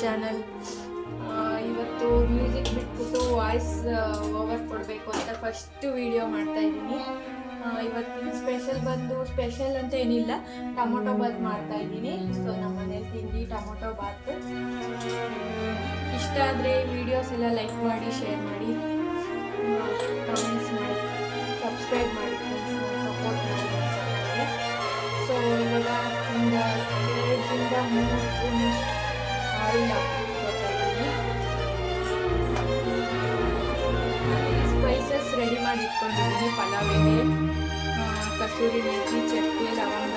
Channel. ಇವತ್ತು music ಬಿಟ್ಬಿಟ್ಟು voice over ಕೊಡಬೇಕು ಅಂತ ಫಸ್ಟ್ ವಿಡಿಯೋ ಮಾಡ್ತಾ ಇದ್ದೀನಿ. ಇವತ್ತಿನ ಸ್ಪೆಷಲ್ ಅಂತ ಏನಿಲ್ಲ, ಟೊಮೊಟೊ ಬಾತ್ ಮಾಡ್ತಾ ಇದ್ದೀನಿ. ಸೊ ನಮ್ಮ ಮನೇಲಿ ತಿಂಡಿ ಟೊಮೊಟೊ ಬಾತ್. ಇಷ್ಟ ಆದರೆ ವಿಡಿಯೋಸ್ ಎಲ್ಲ ಲೈಕ್ ಮಾಡಿ, ಶೇರ್ ಮಾಡಿ, ಕಾಮೆಂಟ್ಸ್ ಮಾಡಿ, ಸಬ್ಸ್ಕ್ರೈಬ್ ಮಾಡಿ, ಸಪೋರ್ಟ್ ಮಾಡಿ. ಸೊ ಇವಾಗ ಒಂದು 2ರಿಂದ 3 ಸ್ಪೂನ್ ಆಯಿಲ್ ಹಾಕ್ತಾ ಇದ್ದೀನಿ. ಸ್ಪೈಸಸ್ ರೆಡಿ ಮಾಡಿ ಇಟ್ಕೊಂಡಿದ್ದೀನಿ. ಪಲಾವ್ ಎಲೆ, ಕಸೂರಿ ಮೇಥಿ, ಚಕ್ಕೆ, ಲವಂಗ.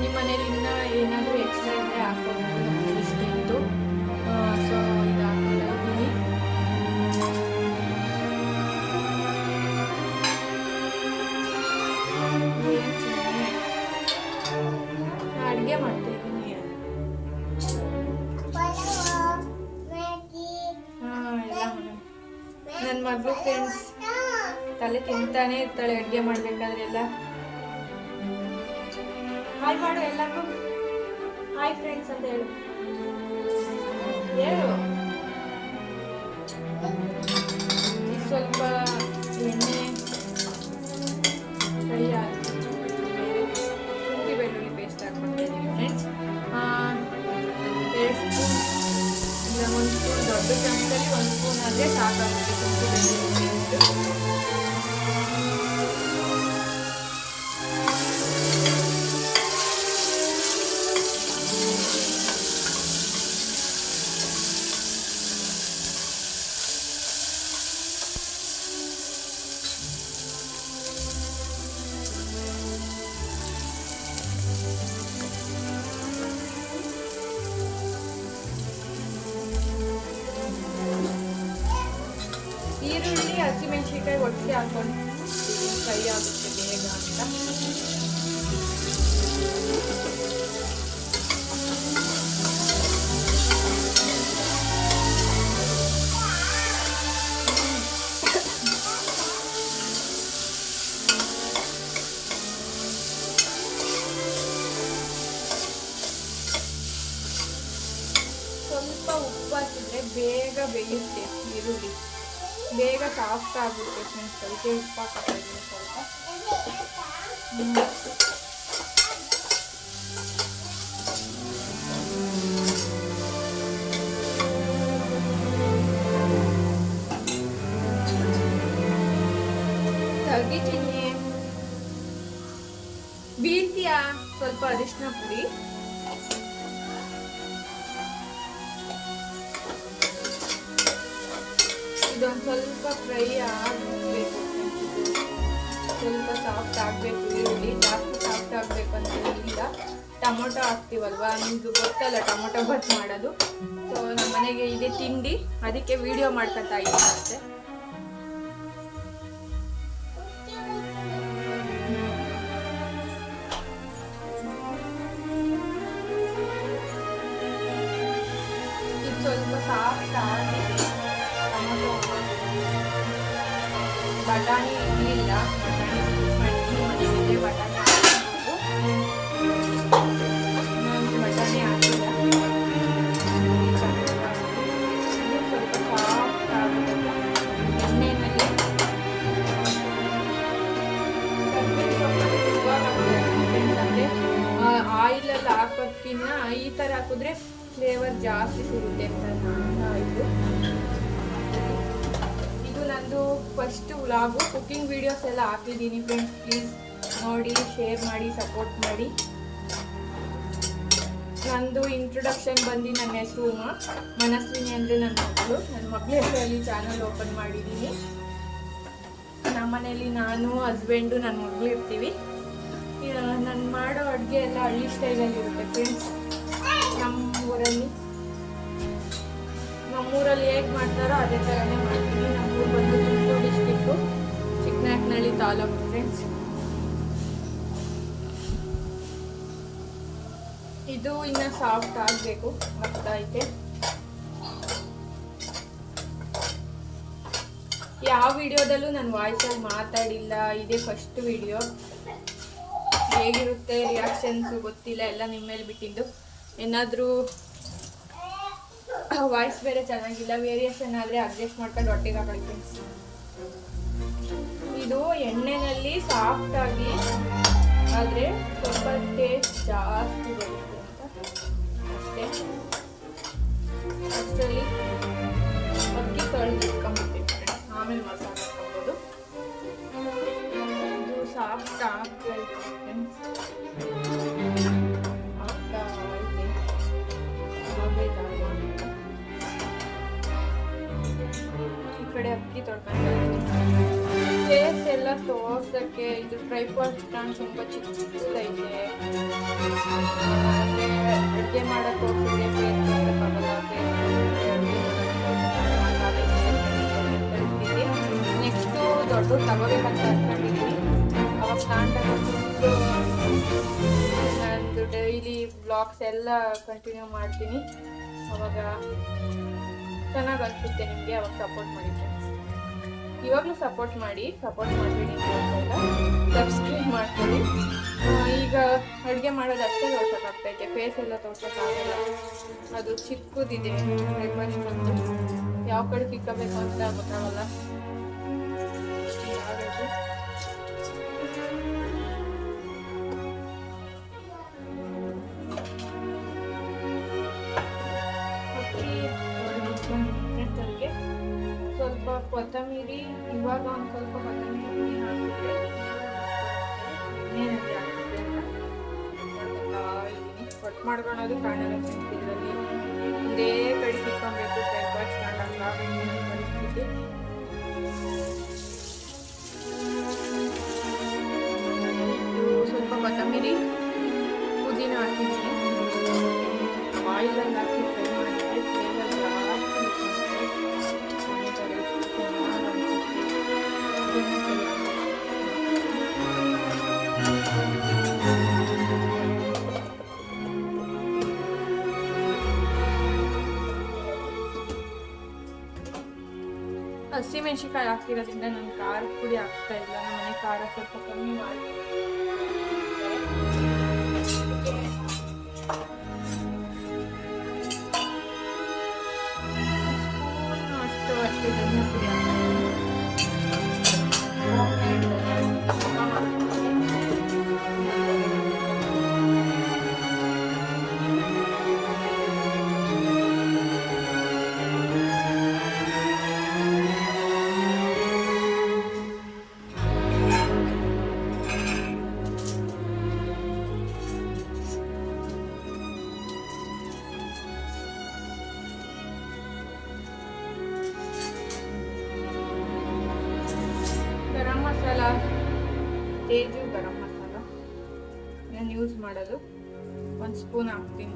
ನಿಮ್ಮ ಮನೇಲಿ ಇನ್ನೂ ಏನಾದರೂ ಎಕ್ಸ್ಟ್ರಾ ಇದ್ದರೆ ಹಾಕ್ಬೋದು, ನಮಗೆ ಇಷ್ಟ ಇತ್ತು. ಸೊ ಇದು ಹಾಕ್ತಾ ಇದ್ದೀನಿ. ಅಡುಗೆ ಮಾಡ್ತಾ ಇದ್ದೀನಿ. ನನ್ನ ಮಗಳು ಫ್ರೆಂಡ್ಸ್ ತಲೆ ತಿಂತಾನೆ ಇರ್ತಾಳೆ ಅಡುಗೆ ಮಾಡ್ಬೇಕಾದ್ರೆ ಎಲ್ಲ. ಹಾಯ್ ಮಾಡು ಎಲ್ಲರಿಗೂ. ಹಾಯ್ ಫ್ರೆಂಡ್ಸ್ ಅಂತ ಹೇಳು. ಸ್ವಲ್ಪ ಎಣ್ಣೆ ಫ್ರೈ ಆಗಿ ಶುಂಠಿ ಬೆಳ್ಳುಳ್ಳಿ ಪೇಸ್ಟ್ ಹಾಕ್ಕೊಳ್ತಾ ಇದ್ದೀನಿ ಫ್ರೆಂಡ್ಸ್. 2 ಸ್ಪೂನ್ ಇಲ್ಲ, 1 ಸ್ಪೂನ್, ದೊಡ್ಡ ಚಮಚದಲ್ಲಿ 1 ಸ್ಪೂನ್ ಆದರೆ ಸಾಕಾಗುತ್ತೆ ಶುಂಠಿ ಬೆಳ್ಳುಳ್ಳಿ ಪೇಸ್ಟ್. ಈರುಳ್ಳಿ, ಹಸಿಮೆಣಸಿನ್ಕಾಯಿ ಒಟ್ಟಿಗೆ ಹಾಕೊಂಡು ಫ್ರೈ ಆಗುತ್ತೆ ಬೇಗ ಅಂತ. ಸ್ವಲ್ಪ ಉಪ್ಪು ಹಾಕಿದ್ರೆ ಬೇಗ ಬೇಯುತ್ತೆ ಈರುಳ್ಳಿ, ಬೇಗ ಸಾಫ್ಟ್ ಆಗುತ್ತೆ ಫ್ರೆಂಡ್ಸ್. ಅದಕ್ಕೆ ಉಪ್ಪು ಹಾಕ್ತಾ ಇದ್ದೀನಿ ಸ್ವಲ್ಪ. ತೆಗಿತೀನಿ. ಬೀಳ್ತೀಯಾ? ಸ್ವಲ್ಪ ಅರಿಶಿನ ಪುಡಿ, ಇದೊಂದು ಸ್ವಲ್ಪ ಫ್ರೈ ಆಗಬೇಕು. ಸ್ವಲ್ಪ ಸಾಫ್ಟ್ ಆಗಬೇಕು ಈರುಳ್ಳಿ. ಜಾಸ್ತಿ ಸಾಫ್ಟ್ ಆಗಬೇಕು ಅಂತ ಏನಿಲ್ಲ. ಟೊಮೊಟೊ ಹಾಕ್ತೀವಲ್ವಾ, ನಿಮ್ಗೆ ಗೊತ್ತಲ್ಲ ಟೊಮೊಟೊ ಬಾತ್ ಮಾಡೋದು. ಸೊ ನಮ್ಮ ಮನೆಗೆ ಇದೆ ತಿಂಡಿ, ಅದಕ್ಕೆ ವಿಡಿಯೋ ಮಾಡ್ಕೊತಾ ಇದ್ದೀನಿ ಅಷ್ಟೇ. ಇದು ಸ್ವಲ್ಪ ಸಾಫ್ಟ್ ಆಗಿ ಬಟಾಣಿ ಇರಲಿಲ್ಲ, ಬಟಾಣಿ ಹಾಕಿಲ್ಲ. ಸ್ವಲ್ಪ ಸಾಫ್ಟ್ ಆಗುತ್ತೆ ಎಣ್ಣೆಯಲ್ಲಿ. ಅಂದರೆ ಆಯಿಲಲ್ಲಿ ಹಾಕೋದ್ಕಿನ್ನ ಈ ಥರ ಹಾಕಿದ್ರೆ ಫ್ಲೇವರ್ ಜಾಸ್ತಿ ಸಿಗುತ್ತೆ ಅಂತ ಇದು ನಂದು ಫಸ್ಟ್ ವ್ಲಾಗು. ಕುಕ್ಕಿಂಗ್ ವಿಡಿಯೋಸ್ ಎಲ್ಲ ಹಾಕಿದ್ದೀನಿ ಫ್ರೆಂಡ್ಸ್. ಪ್ಲೀಸ್ ನೋಡಿ, ಶೇರ್ ಮಾಡಿ, ಸಪೋರ್ಟ್ ಮಾಡಿ. ನಂದು ಇಂಟ್ರೊಡಕ್ಷನ್ ಬಂದು ನನ್ನ ಹೆಸರು ಮನಸ್ವಿನಿ ಅಂದರೆ ನನ್ನ ಮಗಳ ಹೆಸರಲ್ಲಿ ಚಾನಲ್ ಓಪನ್ ಮಾಡಿದ್ದೀನಿ. ನಮ್ಮ ಮನೇಲಿ ನಾನು, ಹಸ್ಬೆಂಡು, ನನ್ನ ಮಗಳು ಇರ್ತೀವಿ. ನಾನು ಮಾಡೋ ಅಡುಗೆ ಎಲ್ಲ ಹಳ್ಳಿ ಸ್ಟೈಲಲ್ಲಿ ಇರುತ್ತೆ ಫ್ರೆಂಡ್ಸ್. ನಮ್ಮೂರಲ್ಲಿ ಹೇಗೆ ಮಾಡ್ತಾರೋ ಅದೇ ಥರನೇ ಮಾಡ್ತೀನಿ. ನಮ್ಮೂರು ಬಂದು ತುಮಕೂರು ಡಿಸ್ಟಿಕ್ಕು, ಚಿಕ್ಕನಾಯಕನಹಳ್ಳಿ ತಾಲೂಕು ಫ್ರೆಂಡ್ಸ್. ಇದು ಇನ್ನು ಸಾಫ್ಟ್ ಆಗಬೇಕು, ಆಗ್ತೈತೆ. ಯಾವ ವಿಡಿಯೋದಲ್ಲೂ ನಾನು ವಾಯ್ಸಲ್ಲಿ ಮಾತಾಡಿಲ್ಲ, ಇದೇ ಫಸ್ಟ್ ವಿಡಿಯೋ. ಹೇಗಿರುತ್ತೆ ರಿಯಾಕ್ಷನ್ಸು ಗೊತ್ತಿಲ್ಲ, ಎಲ್ಲ ನಿಮ್ಮ ಮೇಲೆ ಬಿಟ್ಟಿದ್ದು. ಏನಾದರೂ ವಾಯ್ಸ್ ಬೇರೆ ಚೆನ್ನಾಗಿಲ್ಲ, ವೇರಿಯೇಷನ್ ಆದರೆ ಅಡ್ಜಸ್ಟ್ ಮಾಡ್ಕೊಂಡು ಹೊಟ್ಟೆಗೆ ಹಾಕೊಳ್ಳಿ ಫ್ರೆಂಡ್ಸ್. ಇದು ಎಣ್ಣೆನಲ್ಲಿ ಸಾಫ್ಟಾಗಿ ಆದರೆ ಸ್ವಲ್ಪ ಟೇಸ್ಟ್ ಜಾಸ್ತಿ ಬರುತ್ತೆ ಅಂತ ಅಷ್ಟೇ. ಅಷ್ಟರಲ್ಲಿ ಅಕ್ಕಿ ತೊಳೆದು ಇಟ್ಕೊಂಡ್ಬಿಡ್ತೀನಿ ಫ್ರೆಂಡ್ಸ್, ಆಮೇಲೆ ಮಸಾಲೆ ಹಾಕ್ಬೋದು. ಇದು ಸಾಫ್ಟ್ ಆಗ್ತಾಯಿದೆ ಫ್ರೆಂಡ್ಸ್, ಈ ಕಡೆ ಅಕ್ಕಿ ತೊಳ್ಕೊಂಡು ಫೇಸ್ ಎಲ್ಲ ತೋರ್ಸಕ್ಕೆ ಇದು ಟ್ರೈಪಾಡ್ ಸ್ಟ್ಯಾಂಡ್ ತುಂಬ ಚಿಕ್ಕದೈತೆ. ಅಡುಗೆ ಮಾಡಕ್ಕೆ ಹೋಗ್ತಿದ್ರೆ ಫೇಸ್ ತೋರ್ಸಕ್ಕಾಗಲ್ಲ. ನೆಕ್ಸ್ಟು ದೊಡ್ಡದು ತಗೋಬೇಕಂತ ಅನ್ಕೊಂಡಿದ್ದೀನಿ. ಅವಾಗ ನಾನು ತಗೊಂಡು ನಂದು ಡೈಲಿ ಬ್ಲಾಗ್ಸ್ ಎಲ್ಲ ಕಂಟಿನ್ಯೂ ಮಾಡ್ತೀನಿ. ಅವಾಗ ಚೆನ್ನಾಗಿ ಅನಿಸುತ್ತೆ ನಿಮಗೆ, ಅವಾಗ ಸಪೋರ್ಟ್ ಮಾಡಿ ಫ್ರೆಂಡ್ಸ್. ಇವಾಗಲೂ ಸಪೋರ್ಟ್ ಮಾಡಿಬಿಡಿ ಅಂತ ಸಬ್ಸ್ಕ್ರೈಬ್ ಮಾಡ್ಕೊಳ್ಳಿ. ಈಗ ಅಡುಗೆ ಮಾಡೋದು ಅಷ್ಟೇ ತೋರ್ಸೋಕ್ಕಾಗ್ತೈತೆ, ಫೇಸ್ ಎಲ್ಲ ತೋರ್ಸೋಕ್ಕಾಗಲ್ಲ. ಅದು ಚಿಕ್ಕದಿದೆ ಬ್ರೇಕ್ಫಾಸ್ಟ್, ಯಾವ ಕಡೆ ಸಿಕ್ಕಬೇಕು ಅಂತ ಗೊತ್ತಾಗಲ್ಲ. ಸ್ವಲ್ಪ ಕೊತ್ತಂಬರಿ, ಇವಾಗ ಒಂದು ಸ್ವಲ್ಪ ಕೊತ್ತಂಬರಿ ಹಾಕಿದ್ರೆ ಕಟ್ ಮಾಡ್ಕೊಳೋದು ಕಾಣಲ್ಲ ಫ್ರೆಂಡ್ಸ್. ಇದರಲ್ಲಿ ಒಂದೇ ಕಡೆ ಸಿಕ್ಕೊಬೇಕು, ಬ್ರೇಕ್ಫಾಸ್ಟ್ ಕಾಣಲ್ಲ ಪರಿಸ್ಥಿತಿ. ಸ್ವಲ್ಪ ಕೊತ್ತಂಬರಿ, ಪುದೀನ ಹಾಕಿದ್ದೀನಿ. ಆಯಿಲಲ್ಲಿ ಹಾಕಿ ಫ್ರೈ ಮಾಡಿದ್ರೆ ಫ್ಲೇವರ್ ಜಾಸ್ತಿ ಹಸಿಮೆಣ್ಸಿಕಾಯಿ ಹಾಕಿರೋದ್ರಿಂದ ನಾನು ಖಾರದ ಪುಡಿ ಹಾಕ್ತಾ ಇಲ್ಲ. ನಮ್ಮ ಮನೆ ಖಾರ ಸ್ವಲ್ಪ ಕಮ್ಮಿ ಮಾಡಿ ಅಷ್ಟು ಧನಿಯಾ ಪುಡಿ ಮಸಾಲ, ತೇಜು ಗರಂ ಮಸಾಲ ನಾನು ಯೂಸ್ ಮಾಡೋದು. 1 ಸ್ಪೂನ್ ಹಾಕ್ತೀನಿ.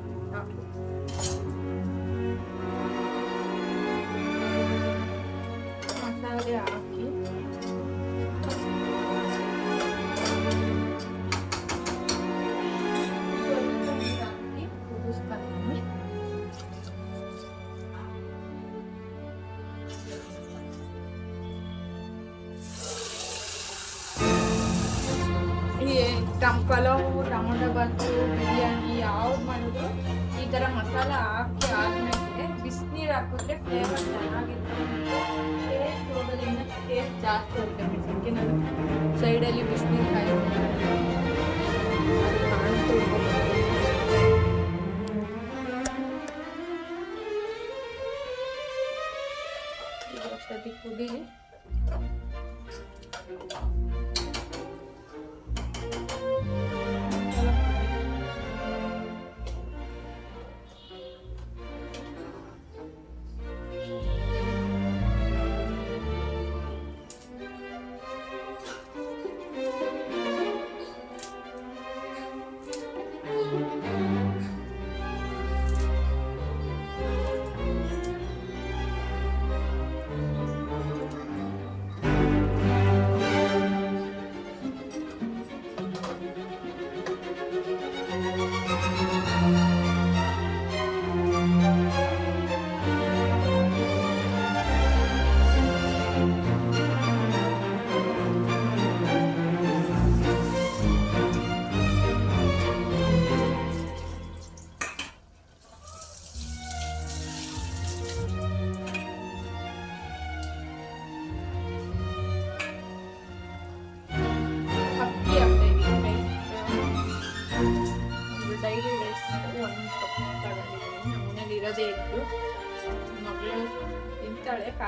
ಮಸಾಲೆ ಹಾಕಿ ಕುದಿಸ್ತೀನಿ. ಪಲಾವು, ಟೊಮೊಟೊ ಬಾತು, ಬಿರಿಯಾನಿ ಯಾವ್ದು ಮಾಡಿದ್ರು ಈ ಥರ ಮಸಾಲ ಹಾಕಿ ಆದಮೇಲೆ ಬಿಸಿನೀರು ಹಾಕಿದ್ರೆ ಫ್ಲೇವರ್ ಚೆನ್ನಾಗಿರುತ್ತೆ. ಟೇಸ್ಟ್ ಹೋಗೋದ್ರಿಂದ ಟೇಸ್ಟ್ ಜಾಸ್ತಿ ಹೋಗುತ್ತೆ. ಅದಕ್ಕೆ ನಾನು ಸೈಡಲ್ಲಿ ಬಿಸಿನೀರು ಕಾಯಿ ಅಷ್ಟೊತ್ತಿಗೆ ಕುದೀಲಿ.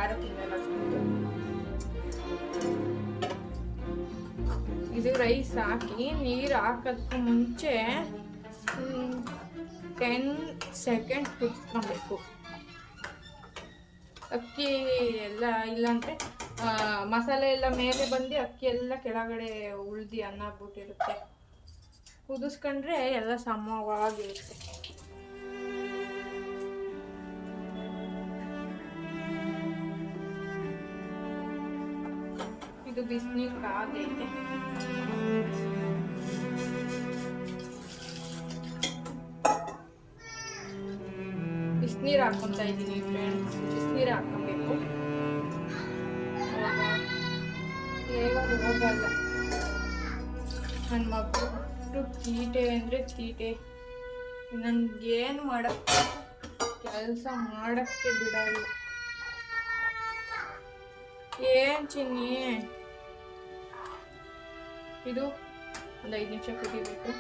ಖಾರ ತಿನ್ನಲ್ಲ ಅಷ್ಟೊಂದು. ಇದು ರೈಸ್ ಹಾಕಿ ನೀರು ಹಾಕೋದಕ್ಕೂ ಮುಂಚೆ 10 ಸೆಕೆಂಡ್ ಕುದಿಸ್ಕೊಬೇಕು. ಅಕ್ಕಿ ಎಲ್ಲ ಇಲ್ಲಾಂದರೆ ಮಸಾಲೆ ಎಲ್ಲ ಮೇಲೆ ಬಂದು ಅಕ್ಕಿ ಎಲ್ಲ ಕೆಳಗಡೆ ಉಳ್ದು ಅನ್ನ ಆಗ್ಬಿಟ್ಟಿರುತ್ತೆ. ಕುದಿಸ್ಕೊಂಡ್ರೆ ಎಲ್ಲ ಸಮವಾಗಿರುತ್ತೆ. ಇದು ಬಿಸಿನೀರು ಕಾದೈತೆ. ಬಿಸಿನೀರು ಹಾಕ್ಕೊತಾ ಇದ್ದೀನಿ ಫ್ರೆಂಡ್ಸ್. ಬಿಸಿನೀರು ಹಾಕೊಬೇಕು. ಫ್ಲೇವರ್ ಹೋಗಲ್ಲ. ನನ್ನ ಮಕ್ಕಳು ತೀಟೆ ಅಂದರೆ ತೀಟೆ. ನನಗೇನು ಕೆಲಸ ಮಾಡೋಕ್ಕೆ ಬಿಡಲ್ಲ. ಏನು ಚಿನ್ನಿ, ಇದು ಒಂದು 5 ನಿಮಿಷ ಕುದಿಬೇಕು.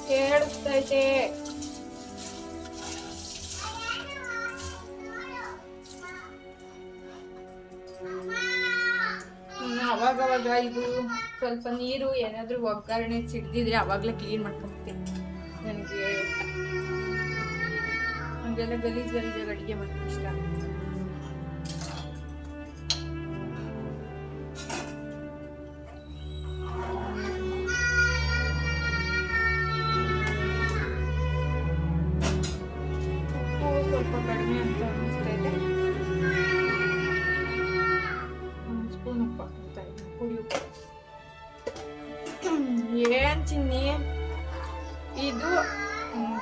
ಕೇಳಿಸ್ತೈತೆ. ಅವಾಗವಾಗ ಇದು ಸ್ವಲ್ಪ ನೀರು ಏನಾದರೂ ಒಗ್ಗರಣೆ ಸಿಡ್ದಿದ್ರೆ ಅವಾಗಲೇ ಕ್ಲೀನ್ ಮಾಡ್ಕೊಳ್ತೀನಿ. ನನಗೆಲ್ಲ ಗಲೀಜಾಗಿ ಅಡುಗೆ ಮಾಡೋದು ಇಷ್ಟ. ಸ್ವಲ್ಪ ಕಡಿಮೆ ಅಂತ ಅನ್ನಿಸ್ತಾ ಇದೆ. ಒಂದು ಸ್ಪೂನ್ ಉಪ್ಪು ಹಾಕ್ತಾ ಇದ್ದೀನಿ, ಪುಡಿ ಉಪ್ಪು. ಏನು ಚಿನ್ನಿ, ಇದು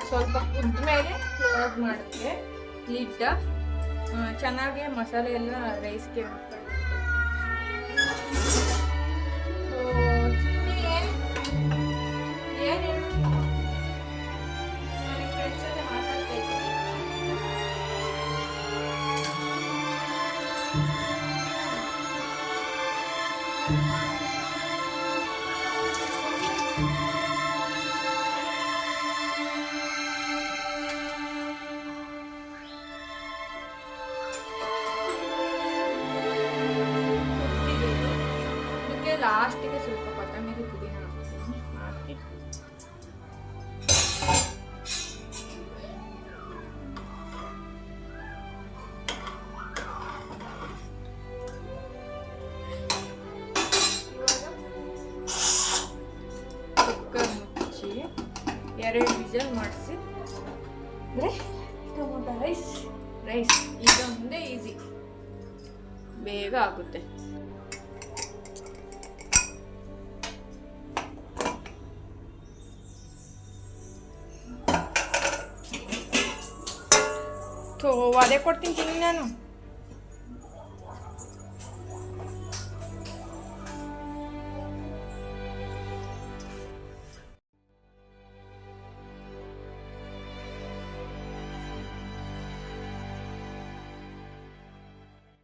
ಸ್ವಲ್ಪ ಕುದ್ದ ಮೇಲೆ ಕ್ಲೋಸ್ ಮಾಡುತ್ತೆ ಲಿಡ್ಡ. ಚೆನ್ನಾಗಿ ಮಸಾಲೆ ಎಲ್ಲ ರೈಸ್ಗೆ ಲಾಸ್ಟಿಗೆ ಸ್ವಲ್ಪ ಕೊತ್ತಂಬರಿ ಪುದೀನ ಹಾಕಿ ಕುಕ್ಕರ್ ಮುಚ್ಚಿ 2 ವಿಜಲ್ ಮಾಡಿಸಿ ಅಂದರೆ ಟೊಮೊಟೊ ರೈಸ್ ಇದೊಂದೇ ಈಸಿ, ಬೇಗ ಆಗುತ್ತೆ. ಅದೇ ಕೊಡ್ತೀನಿ ತಿನ್ನಿ ನಾನು.